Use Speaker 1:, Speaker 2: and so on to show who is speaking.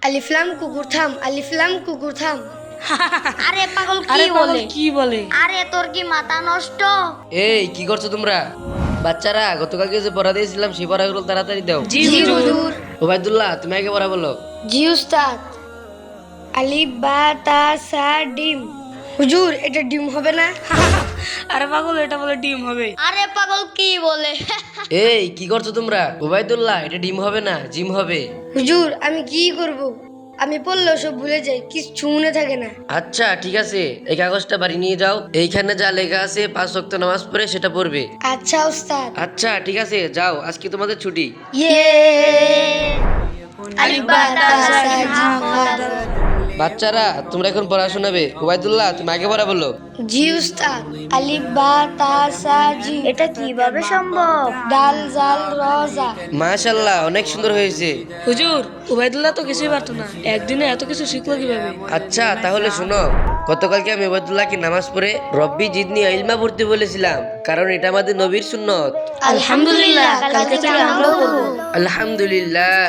Speaker 1: আলিফ লাম কুকুর থাম, আলিফ লাম কুকুর থাম।
Speaker 2: আরে পাগল কি বলে আরে তোর কি মাথা নষ্ট?
Speaker 3: এই কি করছো তোমরা? বাচ্চারা গতকালকে যে পড়া দিয়েছিলাম সেই পড়াগুলো তাড়াতাড়ি দাও।
Speaker 1: জি হুজুর।
Speaker 3: ওবায়দুল্লাহ তুমি আগে পড়া বলো।
Speaker 1: জি উস্তাদ। আলিফ বা তা সা ডিম। হুজুর এটা ডিম হবে না?
Speaker 2: আরে পাগল কি বলে?
Speaker 3: এই কি করছো তোমরা? ওবায়দুল্লাহ এটা ডিম হবে না, জিম হবে।
Speaker 1: হুজুর আমি কি করব? আমি পড়লেও সব ভুলে যাই, কিচ্ছু মনে থাকে না।
Speaker 3: আচ্ছা ঠিক আছে, এই কাগজটা বাড়ি নিয়ে যাও, এইখানে যা লেখা আছে 5 ওয়াক্ত নামাজ পড়ে সেটা পড়বে।
Speaker 1: আচ্ছা উস্তাদ।
Speaker 3: আচ্ছা ঠিক আছে, যাও, আজকে তোমাদের ছুটি।
Speaker 1: ইয়ে আলিফ বা তা সা জিম হা।
Speaker 3: বাচ্চারা তোমরা এখন পড়া শোনাবে। ওবায়দুল্লাহ তুমি আগে পড়া বলো।
Speaker 1: জি উস্তাদ। আলিফ বা তা সা জিম।
Speaker 2: এটা কিভাবে সম্ভব?
Speaker 1: ডাল জাল র জা।
Speaker 3: মাশাআল্লাহ অনেক সুন্দর হয়েছে।
Speaker 2: হুজুর ওবাইদুল্লাহ তো কিছুই পারতো না, একদিনে এত কিছু শিখলো কিভাবে?
Speaker 3: আচ্ছা তাহলে শোনো, গতকালকে আমি ওবায়দুল্লাহকে নামাজ পড়ে রব্বি জিদনি ইলমা পড়তে বলেছিলাম, কারণ এটা আমাদের নবীর সুন্নত।
Speaker 1: আলহামদুলিল্লাহ, কালকে থেকে আমরাও পড়ব।
Speaker 3: আলহামদুলিল্লাহ।